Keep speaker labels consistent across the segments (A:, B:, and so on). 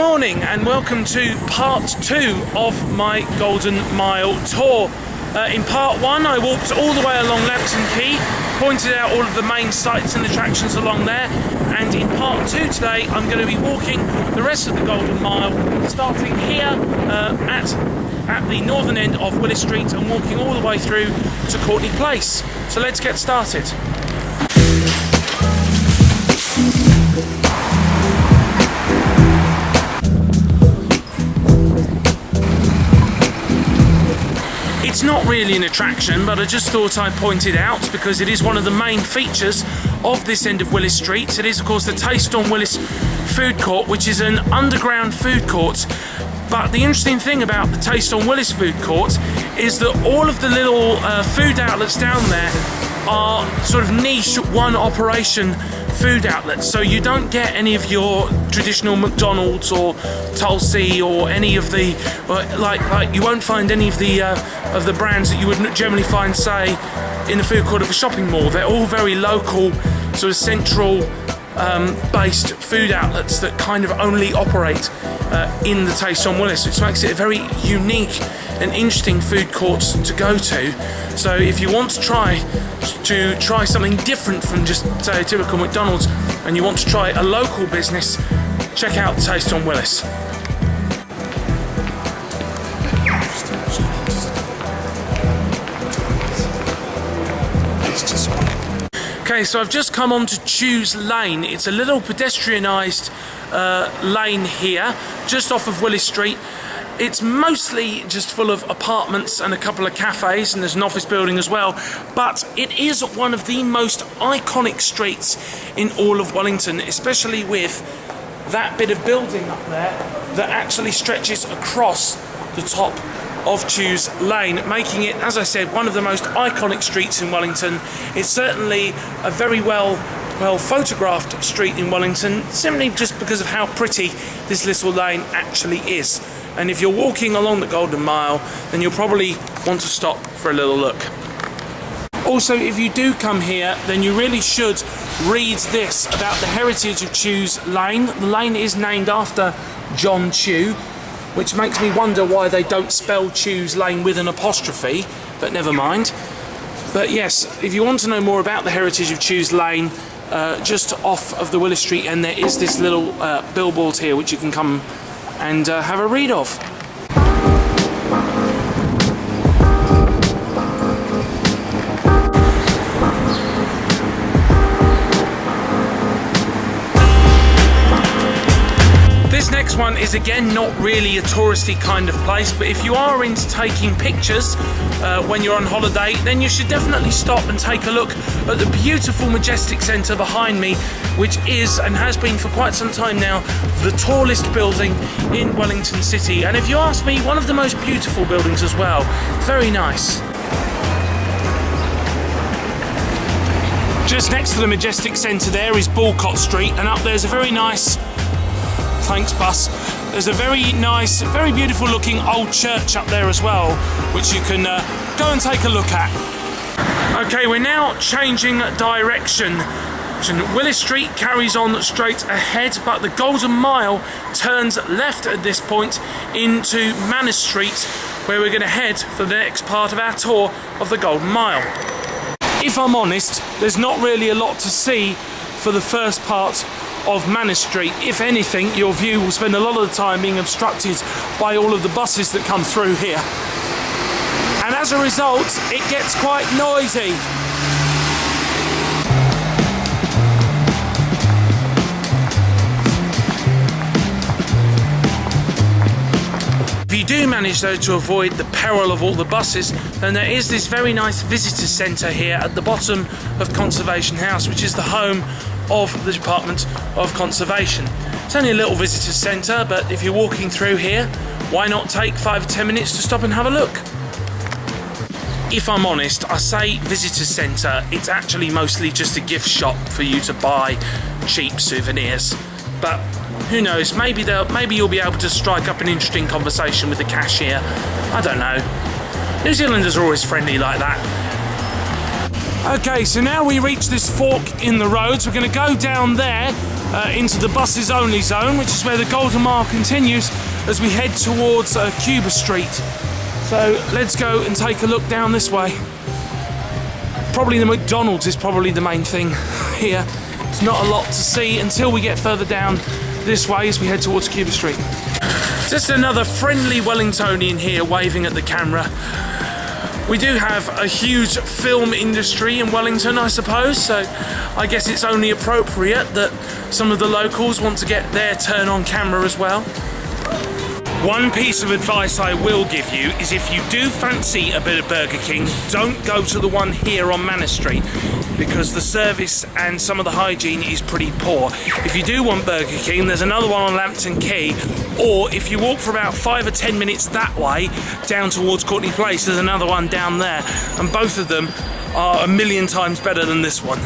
A: morning and welcome to part 2 of my Golden Mile tour. In part 1 I walked all the way along Lambton Quay, pointed out all of the main sites and attractions along there, and in part 2 today I'm going to be walking the rest of the Golden Mile, starting here at the northern end of Willis Street and walking all the way through to Courtenay Place. So let's get started. It's not really an attraction, but I just thought I'd point it out because it is one of the main features of this end of Willis Street. It is, of course, the Taste on Willis food court, which is an underground food court. But the interesting thing about the Taste on Willis food court is that all of the little food outlets down there are sort of niche one operation food outlets, so you don't get any of your traditional McDonald's or Tulsi or any of the like you won't find any of the brands that you would generally find, say, in the food court of a shopping mall. They're all very local, sort of central based food outlets that kind of only operate in the Taste on Willis, which makes it a very unique and interesting food court to go to. So if you want to try something different from just, say, a typical McDonald's, and you want to try a local business, check out the Taste on Willis. Okay, so I've just come on to Chews Lane. It's a little pedestrianised lane here, just off of Willis Street. It's mostly just full of apartments and a couple of cafes, and there's an office building as well. But it is one of the most iconic streets in all of Wellington, especially with that bit of building up there that actually stretches across the top of Chews Lane, making it, as I said, one of the most iconic streets in Wellington. It's certainly a very well photographed street in Wellington, simply just because of how pretty this little lane actually is. And if you're walking along the Golden Mile, then you'll probably want to stop for a little look. Also, if you do come here, then you really should read this about the heritage of Chews Lane. The lane is named after John Chew, which makes me wonder why they don't spell Chews Lane with an apostrophe, but never mind. But yes, if you want to know more about the heritage of Chews Lane, just off of the Willis Street, and there is this little billboard here which you can come and have a read of. This next one is again not really a touristy kind of place, but if you are into taking pictures when you're on holiday, then you should definitely stop and take a look at the beautiful Majestic Centre behind me, which is and has been for quite some time now the tallest building in Wellington City, and if you ask me, one of the most beautiful buildings as well. Very nice. Just next to the Majestic Centre there is Balcott Street, and up there's a very nice, thanks bus, there's a very nice, very beautiful looking old church up there as well, which you can go and take a look at. Okay, we're now changing direction. Willis Street carries on straight ahead, but the Golden Mile turns left at this point into Manor Street, where we're going to head for the next part of our tour of the Golden Mile. If I'm honest, there's not really a lot to see for the first part of Manor Street. If anything, your view will spend a lot of the time being obstructed by all of the buses that come through here. And as a result, it gets quite noisy. If you do manage, though, to avoid the peril of all the buses, then there is this very nice visitor centre here at the bottom of Conservation House, which is the home of the Department of Conservation. It's only a little visitor centre, but if you're walking through here, why not take 5 or 10 minutes to stop and have a look? If I'm honest, I say visitor centre, it's actually mostly just a gift shop for you to buy cheap souvenirs. But who knows, maybe you'll be able to strike up an interesting conversation with the cashier. I don't know. New Zealanders are always friendly like that. Okay, so now we reach this fork in the road, so we're going to go down there into the buses only zone, which is where the Golden Mile continues as we head towards Cuba Street. So let's go and take a look down this way. Probably the McDonald's is probably the main thing here. It's not a lot to see until we get further down this way as we head towards Cuba Street. Just another friendly Wellingtonian here waving at the camera. We do have a huge film industry in Wellington, I suppose, so I guess it's only appropriate that some of the locals want to get their turn on camera as well. One piece of advice I will give you is if you do fancy a bit of Burger King, don't go to the one here on Manor Street, because the service and some of the hygiene is pretty poor. If you do want Burger King, there's another one on Lambton Quay, or if you walk for about 5 or 10 minutes that way down towards Courtenay Place, there's another one down there, and both of them are a million times better than this one.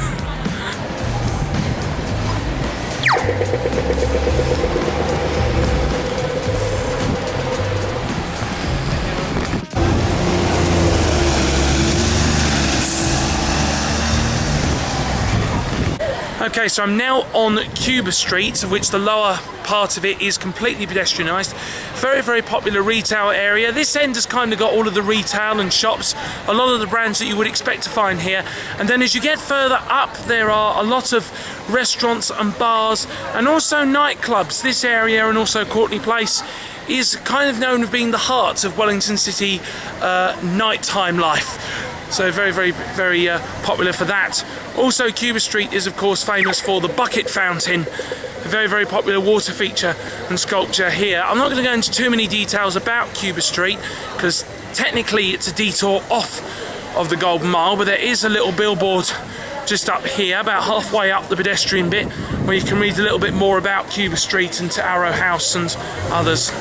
A: Okay, so I'm now on Cuba Street, of which the lower part of it is completely pedestrianised. Very, very popular retail area. This end has kind of got all of the retail and shops, a lot of the brands that you would expect to find here. And then as you get further up, there are a lot of restaurants and bars and also nightclubs. This area and also Courtenay Place is kind of known as being the heart of Wellington City nighttime life. So very, very, very popular for that. Also, Cuba Street is of course famous for the bucket fountain, a very, very popular water feature and sculpture here. I'm not going to go into too many details about Cuba Street because technically it's a detour off of the Golden Mile, but there is a little billboard just up here, about halfway up the pedestrian bit, where you can read a little bit more about Cuba Street and to Arrow House and others.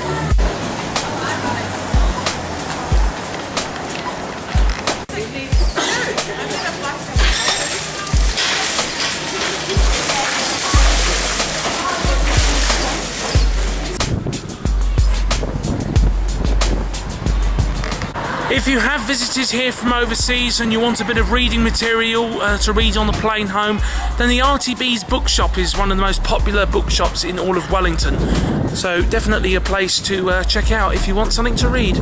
A: If you have visited here from overseas and you want a bit of reading material to read on the plane home, then the RTB's bookshop is one of the most popular bookshops in all of Wellington. So definitely a place to check out if you want something to read.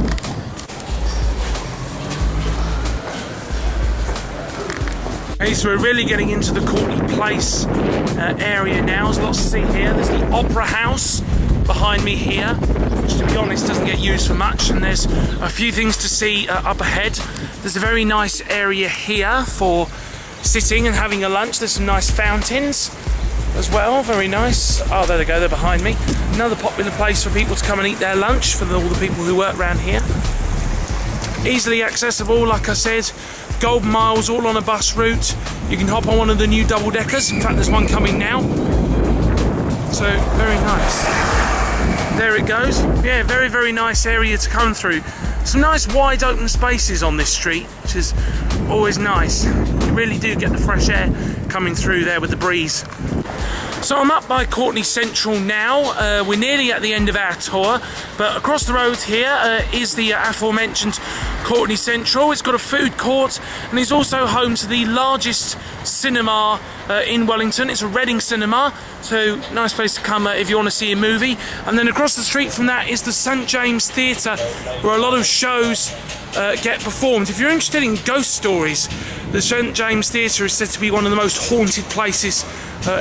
A: Okay, so we're really getting into the Courtenay Place area now. There's lots to see here. There's the Opera House behind me here, which to be honest doesn't get used for much, and there's a few things to see up ahead. There's a very nice area here for sitting and having a lunch. There's some nice fountains as well, very nice. Oh, there they go, they're behind me. Another popular place for people to come and eat their lunch, for all the people who work around here. Easily accessible, like I said. Golden Mile's all on a bus route. You can hop on one of the new double-deckers. In fact, there's one coming now. So, very nice. There it goes. Yeah, very, very nice area to come through. Some nice wide open spaces on this street, which is always nice. You really do get the fresh air coming through there with the breeze. So I'm up by Courtenay Central now. We're nearly at the end of our tour, but across the road here is the aforementioned Courtenay Central. It's got a food court and is also home to the largest cinema in Wellington. It's a Reading cinema, so nice place to come if you want to see a movie. And then across the street from that is the St James Theatre, where a lot of shows get performed. If you're interested in ghost stories, the St James Theatre is said to be one of the most haunted places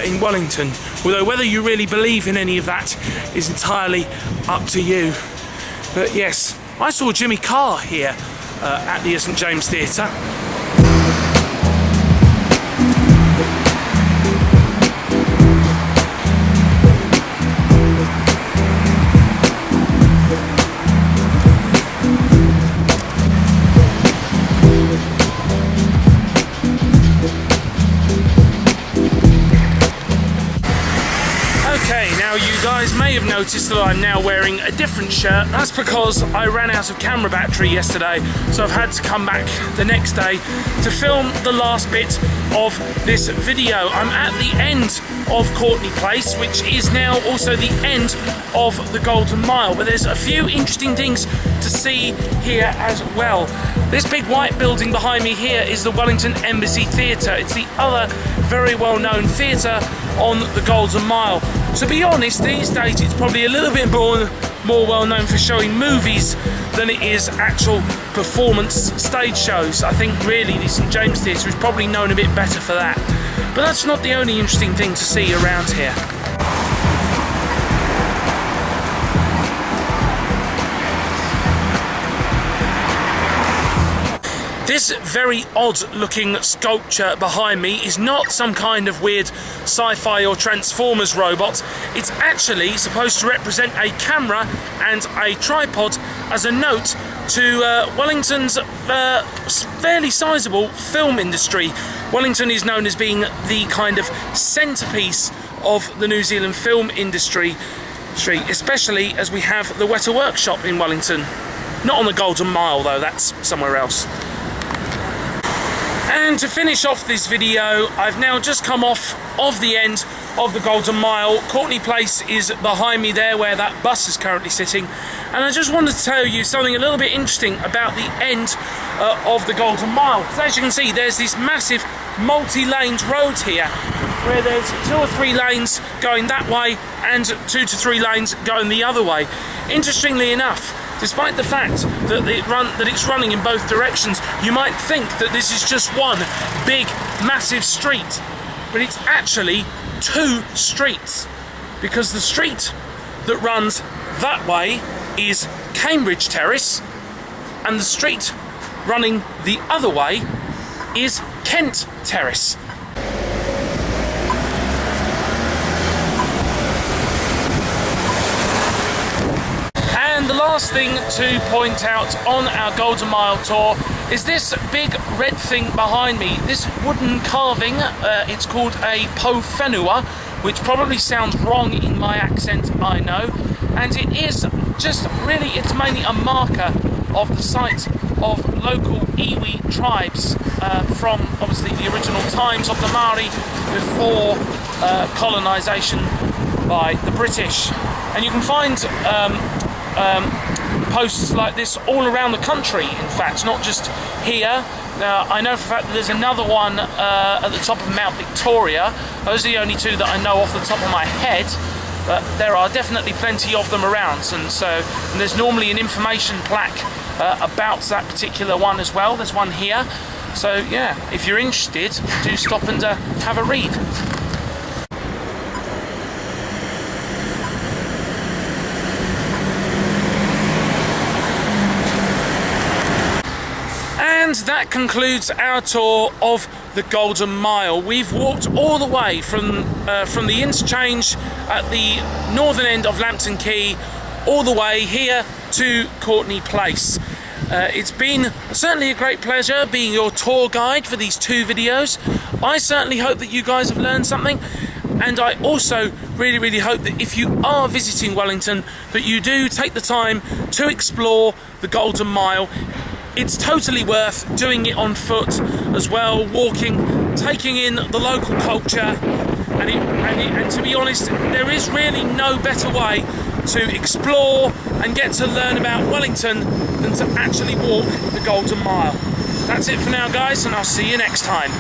A: in Wellington, although whether you really believe in any of that is entirely up to you. But yes, I saw Jimmy Carr here at the St James Theatre. Now you guys may have noticed that I'm now wearing a different shirt. That's because I ran out of camera battery yesterday, so I've had to come back the next day to film the last bit of this video. I'm at the end of Courtenay Place, which is now also the end of the Golden Mile, but there's a few interesting things to see here as well. This big white building behind me here is the Wellington Embassy Theatre. It's the other very well-known theatre on the Golden Mile. To be honest, these days it's probably a little bit more well known for showing movies than it is actual performance stage shows. I think really the St James Theatre is probably known a bit better for that. But that's not the only interesting thing to see around here. This very odd looking sculpture behind me is not some kind of weird sci-fi or Transformers robot. It's actually supposed to represent a camera and a tripod as a note to Wellington's fairly sizable film industry. Wellington is known as being the kind of centrepiece of the New Zealand film industry, especially as we have the Weta Workshop in Wellington. Not on the Golden Mile though, that's somewhere else. And to finish off this video, I've now just come off of the end of the Golden Mile. Courtenay Place is behind me there, where that bus is currently sitting. And I just wanted to tell you something a little bit interesting about the end of the Golden Mile. So as you can see, there's this massive multi-laned road here, where there's 2 or 3 lanes going that way and 2 to 3 lanes going the other way. Interestingly enough, despite the fact that it's running in both directions, you might think that this is just one big, massive street. But it's actually 2 streets, because the street that runs that way is Cambridge Terrace, and the street running the other way is Kent Terrace. And the last thing to point out on our Golden Mile tour is this big red thing behind me. This wooden carving, it's called a pōwhenua, which probably sounds wrong in my accent, I know. And it is just really, it's mainly a marker of the site of local iwi tribes from obviously the original times of the Maori before colonisation by the British. And you can find posts like this all around the country, in fact, not just here. I know for a fact that there's another one at the top of Mount Victoria. Those are the only 2 that I know off the top of my head, but there are definitely plenty of them around, and there's normally an information plaque about that particular one as well. There's one here, so yeah, if you're interested, do stop and have a read. And that concludes our tour of the Golden Mile. We've walked all the way from the interchange at the northern end of Lambton Quay all the way here to Courtenay Place. It's been certainly a great pleasure being your tour guide for these 2 videos. I certainly hope that you guys have learned something, and I also really hope that if you are visiting Wellington, that you do take the time to explore the Golden Mile. It's totally worth doing it on foot as well, walking, taking in the local culture, and to be honest, there is really no better way to explore and get to learn about Wellington than to actually walk the Golden Mile. That's it for now, guys, and I'll see you next time.